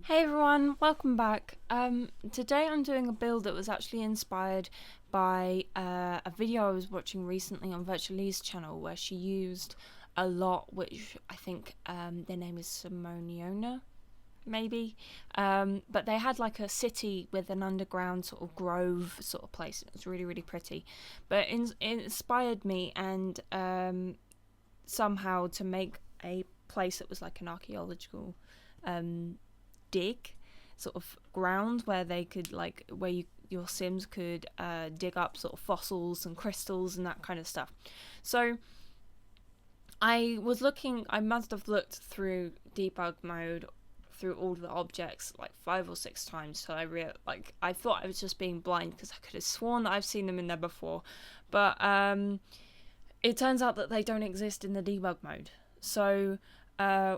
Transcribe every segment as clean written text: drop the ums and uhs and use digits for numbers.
Hey everyone, welcome back. Today I'm doing a build that was actually inspired by a video I was watching recently on VirtuaLee's channel where she used a lot, which I think their name is Simoniona, maybe. But they had like a city with an underground sort of grove sort of place. It was really, really pretty. But it inspired me and somehow to make a place that was like an archaeological dig sort of ground where they could your sims could dig up sort of fossils and crystals and that kind of stuff. So I must have looked through debug mode through all the objects like 5 or 6 times till I thought I was just being blind because I could have sworn that I've seen them in there before, but it turns out that they don't exist in the debug mode. So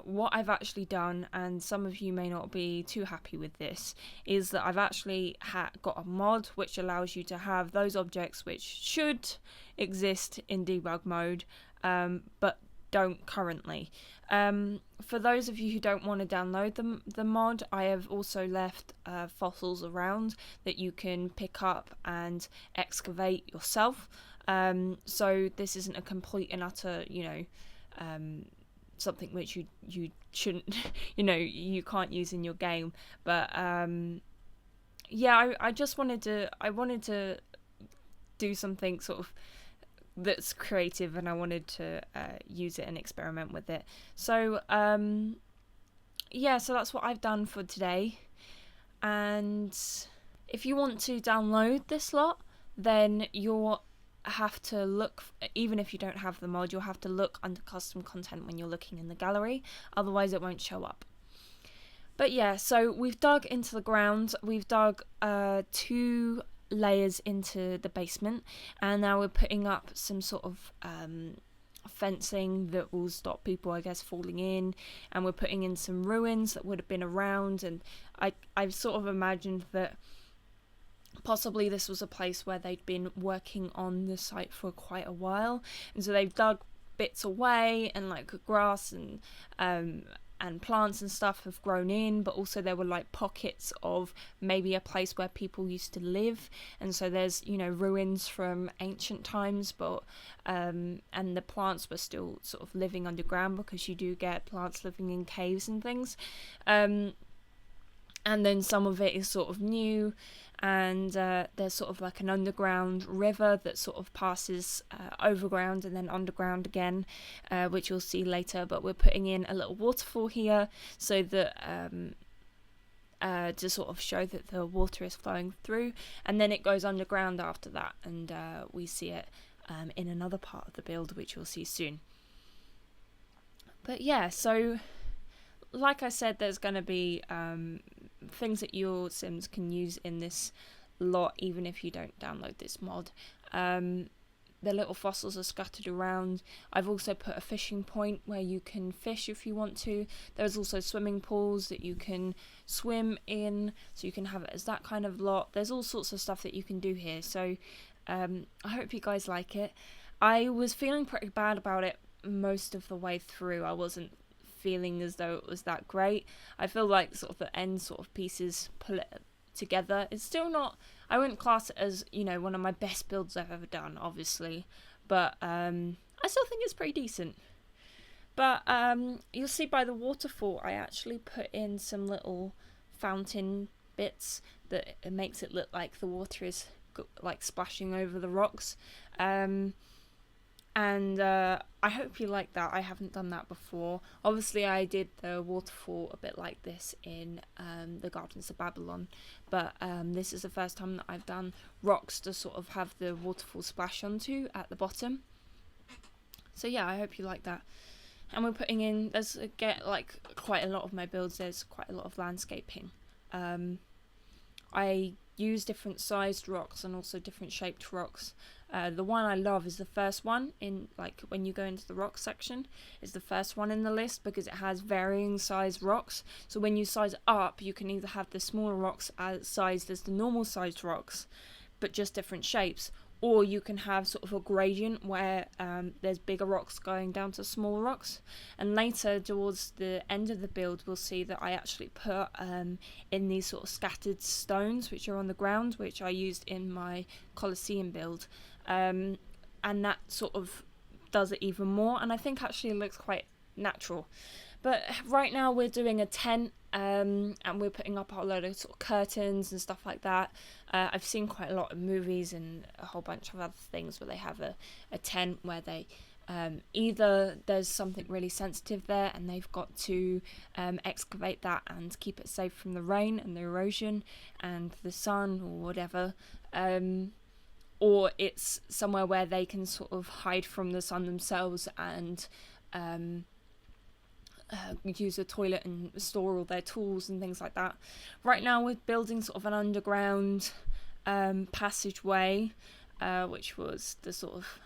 what I've actually done, and some of you may not be too happy with this, is that I've actually got a mod which allows you to have those objects which should exist in debug mode, but don't currently. For those of you who don't want to download the mod, I have also left fossils around that you can pick up and excavate yourself. So this isn't a complete and utter, something which you shouldn't you can't use in your game, but yeah, I just wanted to do something sort of that's creative, and I wanted to use it and experiment with it. So yeah, so that's what I've done for today. And if you want to download this lot, then you'll have to look, even if you don't have the mod, you'll have to look under custom content when you're looking in the gallery, otherwise it won't show up. But yeah, so we've dug into the ground, we've dug 2 layers into the basement, and now we're putting up some sort of fencing that will stop people, I guess, falling in, and we're putting in some ruins that would have been around, and I've sort of imagined that possibly this was a place where they'd been working on the site for quite a while, and so they've dug bits away, and like grass and plants and stuff have grown in, but also there were like pockets of maybe a place where people used to live, and so there's ruins from ancient times, but and the plants were still sort of living underground, because you do get plants living in caves and things, and then some of it is sort of new, and there's sort of like an underground river that sort of passes overground and then underground again, which you'll see later. But we're putting in a little waterfall here so that to sort of show that the water is flowing through, and then it goes underground after that, and we see it in another part of the build, which you'll see soon. But yeah, so like I said, there's going to be things that your sims can use in this lot, even if you don't download this mod. The little fossils are scattered around. I've also put a fishing point where you can fish if you want to. There's also swimming pools that you can swim in, so you can have it as that kind of lot. There's all sorts of stuff that you can do here, so I hope you guys like it. I was feeling pretty bad about it most of the way through. I wasn't feeling as though it was that great. I feel like sort of the end sort of pieces pull it together. It's still not, I wouldn't class it as one of my best builds I've ever done, obviously, but I still think it's pretty decent. But you'll see by the waterfall, I actually put in some little fountain bits that it makes it look like the water is like splashing over the rocks, and I hope you like that. I haven't done that before. Obviously I did the waterfall a bit like this in the Gardens of Babylon, but this is the first time that I've done rocks to sort of have the waterfall splash onto at the bottom. So yeah, I hope you like that. And we're putting in, like quite a lot of my builds, there's quite a lot of landscaping. I use different sized rocks and also different shaped rocks. The one I love is the first one in, like, when you go into the rock section, is the first one in the list, because it has varying sized rocks. So when you size up, you can either have the smaller rocks as sized as the normal sized rocks, but just different shapes, or you can have sort of a gradient where there's bigger rocks going down to smaller rocks. And later, towards the end of the build, we'll see that I actually put in these sort of scattered stones which are on the ground, which I used in my Colosseum build, and that sort of does it even more, and I think actually it looks quite natural. But right now we're doing a tent, and we're putting up a load of sort of curtains and stuff like that. I've seen quite a lot of movies and a whole bunch of other things where they have a tent where they either there's something really sensitive there and they've got to excavate that and keep it safe from the rain and the erosion and the sun or whatever, or it's somewhere where they can sort of hide from the sun themselves and use a toilet and store all their tools and things like that. Right now we're building sort of an underground passageway, which was the sort of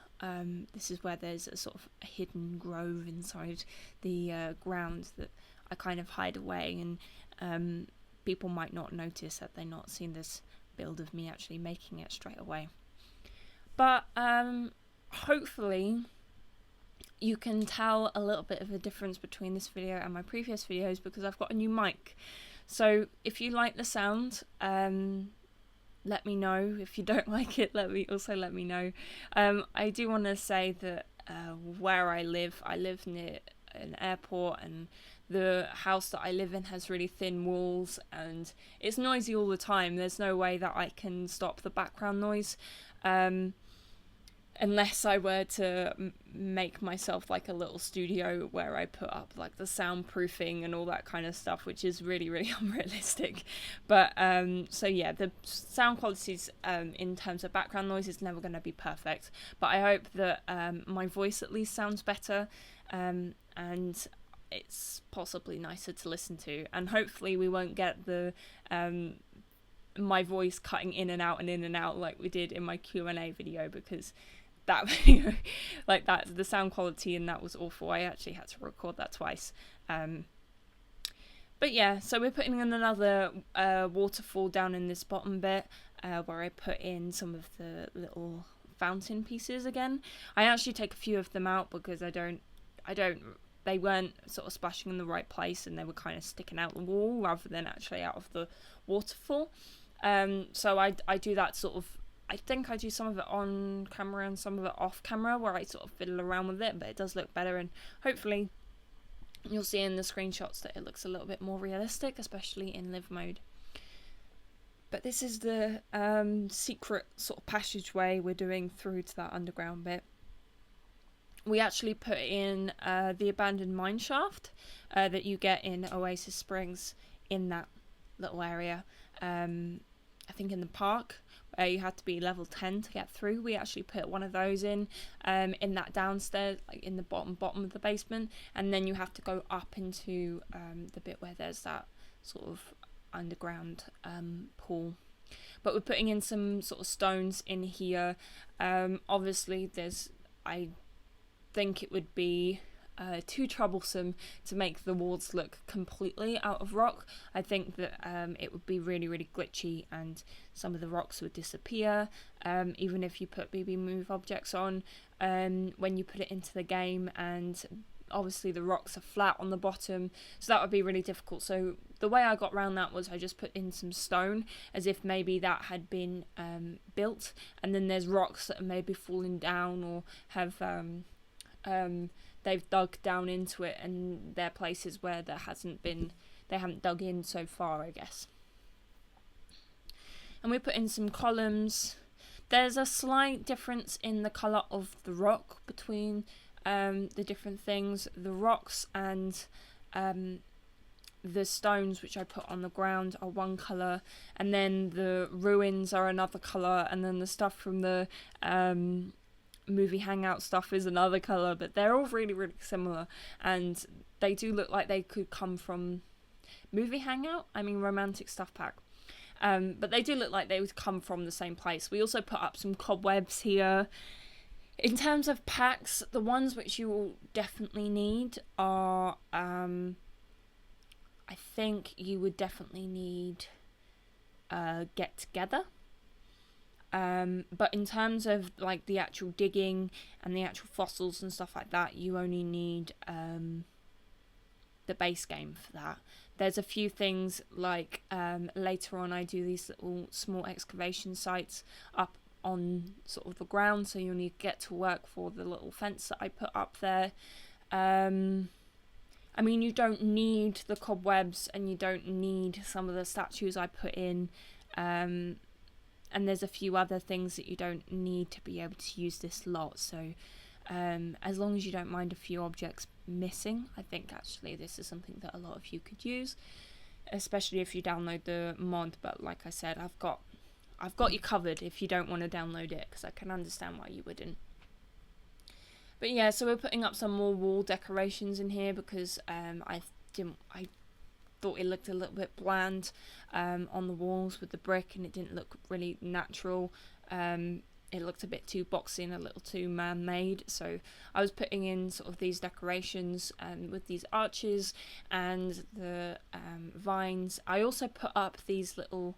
this is where there's a sort of a hidden grove inside the ground that I kind of hide away, and people might not notice that they've not seen this build of me actually making it straight away. But hopefully you can tell a little bit of a difference between this video and my previous videos because I've got a new mic. So if you like the sound, let me know. If you don't like it, let me know. I do want to say that where I live near an airport, and the house that I live in has really thin walls and it's noisy all the time. There's no way that I can stop the background noise. Unless I were to make myself like a little studio where I put up like the soundproofing and all that kind of stuff, which is really, really unrealistic. But so yeah, the sound qualities in terms of background noise is never going to be perfect. But I hope that my voice at least sounds better, and it's possibly nicer to listen to. And hopefully we won't get the my voice cutting in and out like we did in my Q&A video, because that video, like that, the sound quality and that was awful. I actually had to record that twice. But yeah, so we're putting in another waterfall down in this bottom bit where I put in some of the little fountain pieces again. I actually take a few of them out because they weren't sort of splashing in the right place and they were kind of sticking out the wall rather than actually out of the waterfall. So I do that sort of, I think I do some of it on camera and some of it off camera where I sort of fiddle around with it, but it does look better, and hopefully you'll see in the screenshots that it looks a little bit more realistic, especially in live mode. But this is the secret sort of passageway we're doing through to that underground bit. We actually put in the abandoned mine shaft that you get in Oasis Springs in that little area. I think in the park where you had to be level 10 to get through. We actually put one of those in that downstairs, like in the bottom of the basement, and then you have to go up into the bit where there's that sort of underground pool. But we're putting in some sort of stones in here. Obviously I think it would be too troublesome to make the walls look completely out of rock. I think that it would be really, really glitchy and some of the rocks would disappear, even if you put BB Move objects on when you put it into the game, and obviously the rocks are flat on the bottom, so that would be really difficult. So the way I got around that was I just put in some stone as if maybe that had been built, and then there's rocks that are maybe falling down or have they've dug down into it, and they're places where they haven't dug in so far, I guess. And we put in some columns. There's a slight difference in the colour of the rock between the different things. The rocks and the stones which I put on the ground are one colour, and then the ruins are another colour, and then the stuff from the movie hangout stuff is another colour, but they're all really, really similar, and they do look like they could come from movie hangout, romantic stuff pack, but they do look like they would come from the same place. We also put up some cobwebs here. In terms of packs, the ones which you will definitely need are I think you would definitely need Get Together. But in terms of like the actual digging and the actual fossils and stuff like that, you only need the base game for that. There's a few things like later on I do these little small excavation sites up on sort of the ground, so you'll need to get to work for the little fence that I put up there. I mean, you don't need the cobwebs and you don't need some of the statues I put in, and there's a few other things that you don't need to be able to use this lot, so as long as you don't mind a few objects missing, I think actually this is something that a lot of you could use, especially if you download the mod. But like I said, I've got you covered if you don't want to download it, because I can understand why you wouldn't. But yeah, so we're putting up some more wall decorations in here because I thought it looked a little bit bland on the walls with the brick, and it didn't look really natural. It looked a bit too boxy and a little too man-made, so I was putting in sort of these decorations with these arches and the vines. I also put up these little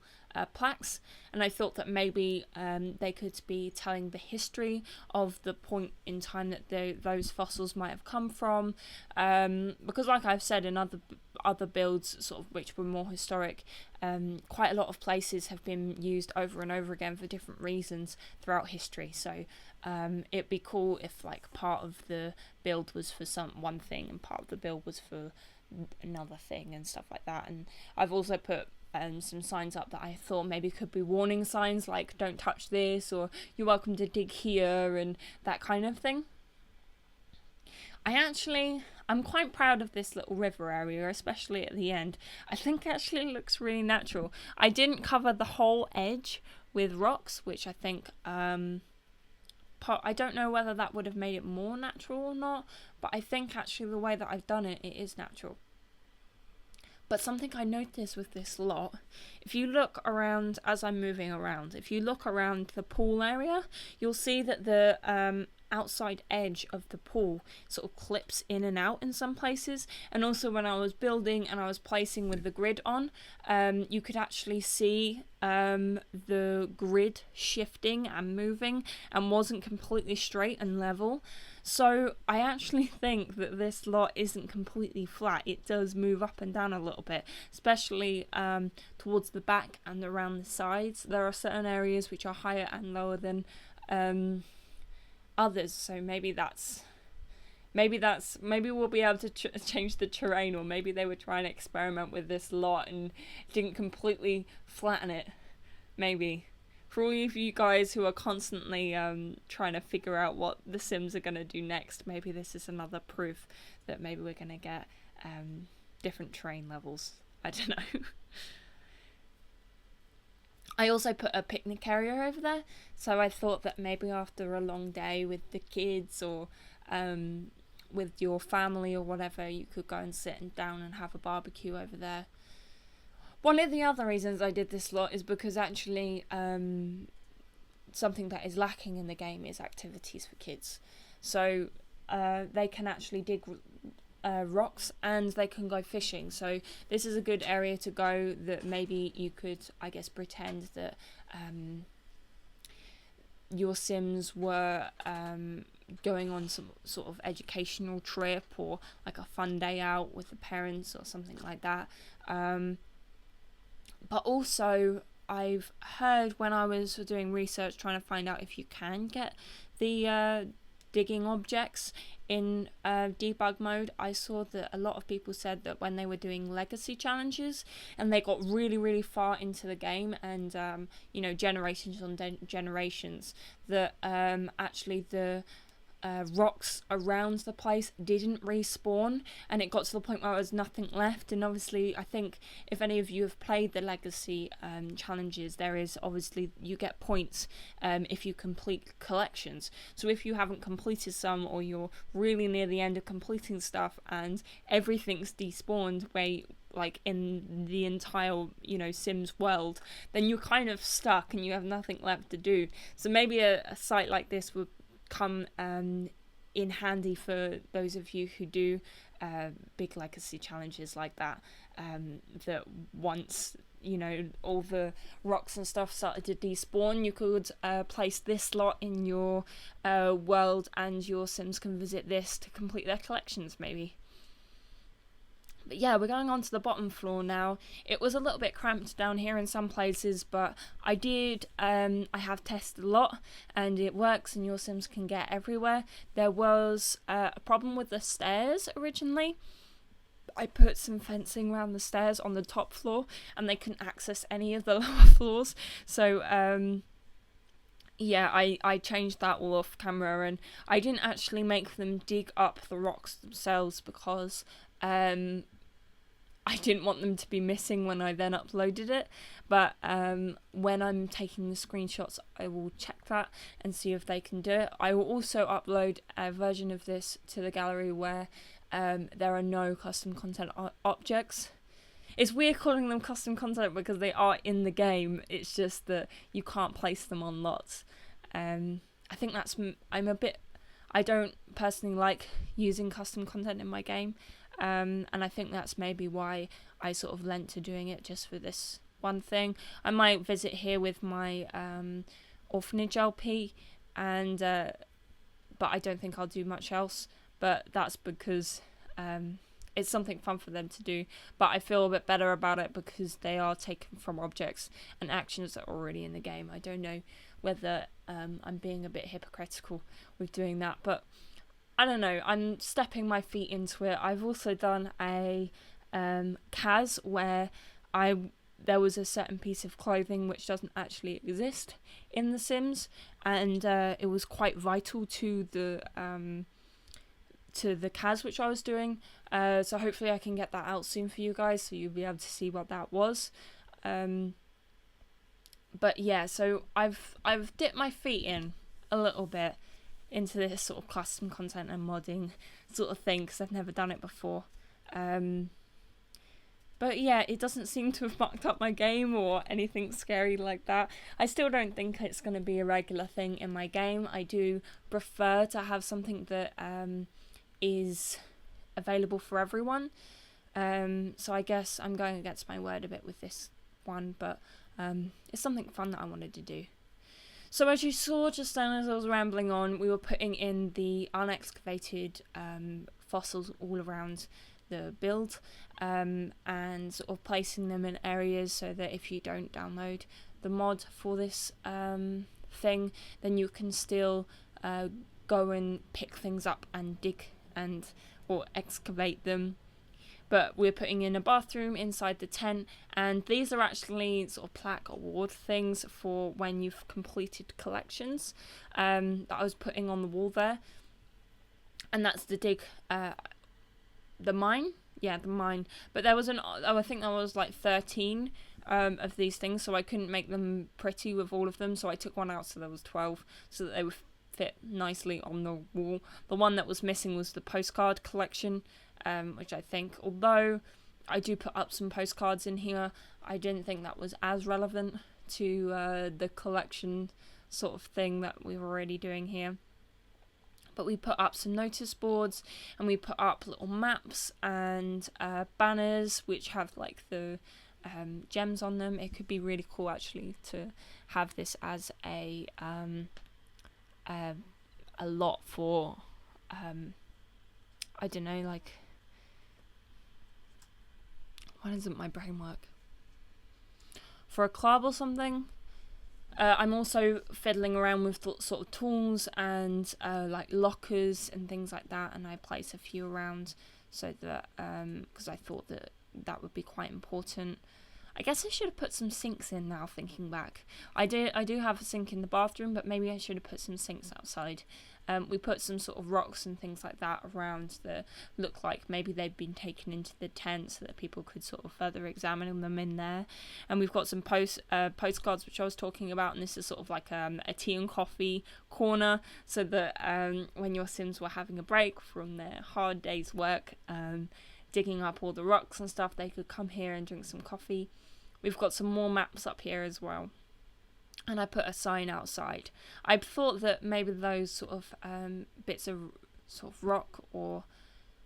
plaques, and I thought that maybe they could be telling the history of the point in time that those fossils might have come from, because like I've said in other builds sort of which were more historic, quite a lot of places have been used over and over again for different reasons throughout history, so it'd be cool if like part of the build was for one thing and part of the build was for another thing and stuff like that. And I've also put some signs up that I thought maybe could be warning signs, like don't touch this, or you're welcome to dig here, and that kind of thing. I'm quite proud of this little river area, especially at the end. I think actually it looks really natural. I didn't cover the whole edge with rocks, which I think I don't know whether that would have made it more natural or not, but I think actually the way that I've done it, it is natural. But something I noticed with this lot, if you look around as I'm moving around, if you look around the pool area, you'll see that the outside edge of the pool sort of clips in and out in some places. And also when I was building and I was placing with the grid on, you could actually see the grid shifting and moving and wasn't completely straight and level. So I actually think that this lot isn't completely flat. It does move up and down a little bit, especially towards the back and around the sides. There are certain areas which are higher and lower than others, so maybe we'll be able to change the terrain, or maybe they were trying to experiment with this lot and didn't completely flatten it. Maybe. For all of you guys who are constantly trying to figure out what the Sims are going to do next, maybe this is another proof that maybe we're going to get different terrain levels. I don't know. I also put a picnic area over there, so I thought that maybe after a long day with the kids or with your family or whatever, you could go and sit down and have a barbecue over there. One of the other reasons I did this lot is because actually something that is lacking in the game is activities for kids. So they can actually dig rocks and they can go fishing. So this is a good area to go that maybe you could, I guess, pretend that your Sims were going on some sort of educational trip or like a fun day out with the parents or something like that. But also, I've heard when I was doing research trying to find out if you can get the digging objects in debug mode, I saw that a lot of people said that when they were doing legacy challenges and they got really, really far into the game and, generations on generations, that actually the rocks around the place didn't respawn, and it got to the point where there was nothing left. And obviously I think if any of you have played the legacy challenges, there is obviously you get points if you complete collections. So if you haven't completed some, or you're really near the end of completing stuff and everything's despawned like in the entire Sims world, then you're kind of stuck and you have nothing left to do. So maybe a site like this would come in handy for those of you who do big legacy challenges like that, that once, you know, all the rocks and stuff started to despawn, you could place this slot in your world, and your Sims can visit this to complete their collections, maybe. But yeah, we're going on to the bottom floor now. It was a little bit cramped down here in some places, but I have tested a lot, and it works, and your Sims can get everywhere. There was a problem with the stairs originally. I put some fencing around the stairs on the top floor, and they couldn't access any of the lower floors. So yeah, I changed that all off camera, and I didn't actually make them dig up the rocks themselves because I didn't want them to be missing when I then uploaded it. But when I'm taking the screenshots, I will check that and see if they can do it. I will also upload a version of this to the gallery where there are no custom content objects. It's weird calling them custom content because they are in the game. It's just that you can't place them on lots. I think that's... I don't personally like using custom content in my game. And I think that's maybe why I sort of lent to doing it just for this one thing. I might visit here with my orphanage LP, and but I don't think I'll do much else. But that's because it's something fun for them to do. But I feel a bit better about it because they are taken from objects and actions that are already in the game. I don't know whether I'm being a bit hypocritical with doing that, but I don't know, I'm stepping my feet into it. I've also done a CAS where there was a certain piece of clothing which doesn't actually exist in The Sims, and it was quite vital to the CAS which I was doing. So hopefully I can get that out soon for you guys, so you'll be able to see what that was. But yeah, so I've dipped my feet in a little bit into this sort of custom content and modding sort of thing because I've never done it before. But yeah, it doesn't seem to have mucked up my game or anything scary like that. I still don't think it's going to be a regular thing in my game. I do prefer to have something that is available for everyone. So I guess I'm going against my word a bit with this one, but it's something fun that I wanted to do. So as you saw just then as I was rambling on, we were putting in the unexcavated fossils all around the build, and sort of placing them in areas so that if you don't download the mod for this thing, then you can still go and pick things up and dig or excavate them. But we're putting in a bathroom inside the tent, and these are actually sort of plaque award things for when you've completed collections that I was putting on the wall there. And that's the mine. Yeah, the mine. But there was I think there was like 13 of these things, so I couldn't make them pretty with all of them, so I took one out so there was 12, so that they would fit nicely on the wall. The one that was missing was the postcard collection, which I think, although I do put up some postcards in here, I didn't think that was as relevant to the collection sort of thing that we were already doing here. But we put up some notice boards, and we put up little maps and banners which have like the gems on them. It could be really cool actually to have this as a lot for I don't know, like, why doesn't my brain work? For a club or something. I'm also fiddling around with sort of tools and like lockers and things like that, and I place a few around so that because I thought that would be quite important. I guess I should have put some sinks in now, thinking back. I do have a sink in the bathroom, but maybe I should have put some sinks outside. We put some sort of rocks and things like that around that look like maybe they've been taken into the tent so that people could sort of further examine them in there. And we've got some postcards which I was talking about, and this is sort of like a tea and coffee corner, so that when your Sims were having a break from their hard day's work, digging up all the rocks and stuff, they could come here and drink some coffee. We've got some more maps up here as well. And I put a sign outside. I thought that maybe those sort of bits of sort of rock or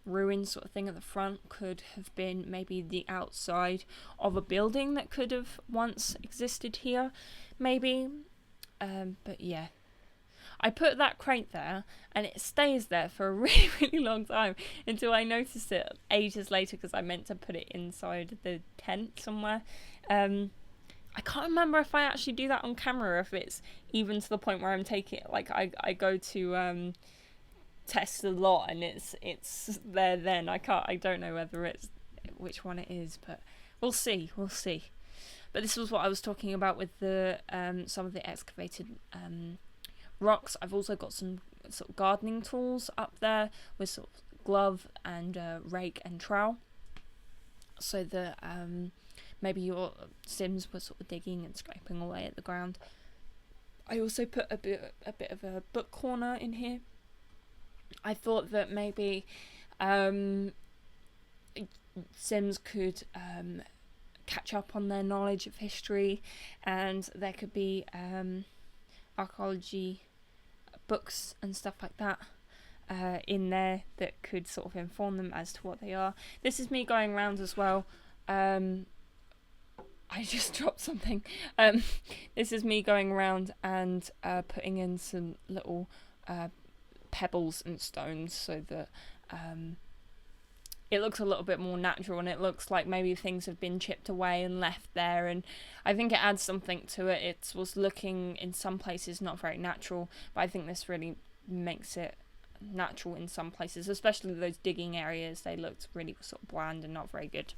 ruin sort of thing at the front could have been maybe the outside of a building that could have once existed here, maybe. But yeah, I put that crate there and it stays there for a really, really long time until I noticed it ages later, because I meant to put it inside the tent somewhere. I can't remember if I actually do that on camera, or if it's even to the point where I'm taking it, like I go to test a lot and it's there then. I don't know whether it's which one it is, but we'll see. But this was what I was talking about with the some of the excavated rocks. I've also got some sort of gardening tools up there with sort of glove and rake and trowel, so that maybe your Sims were sort of digging and scraping away at the ground. I also put a bit of a book corner in here. I thought that maybe Sims could catch up on their knowledge of history, and there could be archaeology books and stuff like that in there that could sort of inform them as to what they are. This is me going around as well. I just dropped something. This is me going around and putting in some little pebbles and stones so that it looks a little bit more natural, and it looks like maybe things have been chipped away and left there, and I think it adds something to it. It was looking in some places not very natural, but I think this really makes it natural in some places, especially those digging areas. They looked really sort of bland and not very good.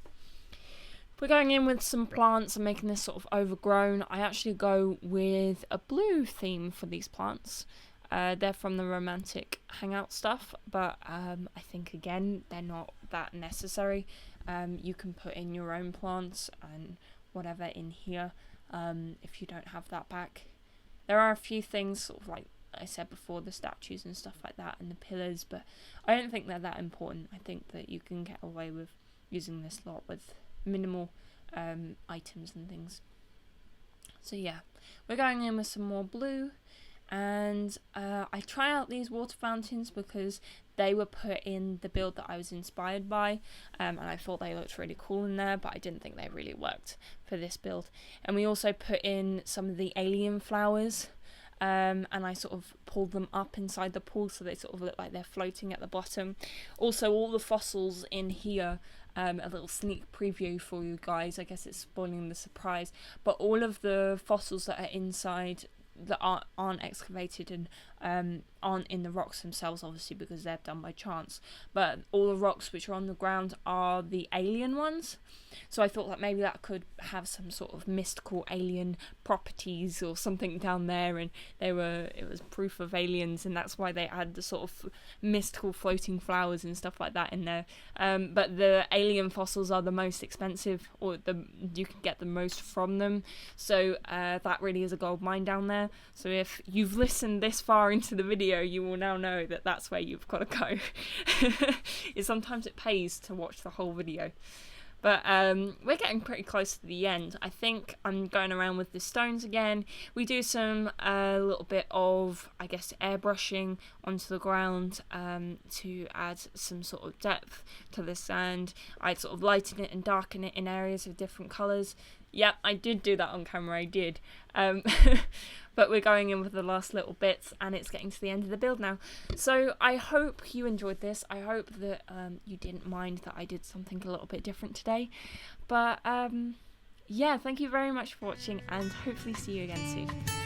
We're going in with some plants and making this sort of overgrown. I actually go with a blue theme for these plants. They're from the romantic hangout stuff, but I think again they're not that necessary. You can put in your own plants and whatever in here if you don't have that back. There are a few things, sort of like I said before, the statues and stuff like that and the pillars, but I don't think they're that important. I think that you can get away with using this lot with minimal items and things. So yeah, we're going in with some more blue. And I try out these water fountains because they were put in the build that I was inspired by, and I thought they looked really cool in there, but I didn't think they really worked for this build. And we also put in some of the alien flowers, and I sort of pulled them up inside the pool so they sort of look like they're floating at the bottom. Also, all the fossils in here, a little sneak preview for you guys, I guess it's spoiling the surprise, but all of the fossils that are inside that aren't excavated and aren't in the rocks themselves, obviously, because they're done by chance, but all the rocks which are on the ground are the alien ones. So I thought that maybe that could have some sort of mystical alien properties or something down there, and it was proof of aliens, and that's why they had the sort of mystical floating flowers and stuff like that in there. But the alien fossils are the most expensive, or you can get the most from them, so that really is a gold mine down there. So if you've listened this far into the video, you will now know that that's where you've got to go. Sometimes it pays to watch the whole video. But we're getting pretty close to the end. I think I'm going around with the stones again. We do some little bit of, I guess, airbrushing onto the ground to add some sort of depth to the sand. I sort of lighten it and darken it in areas of different colours. Yep, I did do that on camera, I did. But we're going in with the last little bits, and it's getting to the end of the build now. So I hope you enjoyed this. I hope that you didn't mind that I did something a little bit different today. But yeah, thank you very much for watching, and hopefully see you again soon.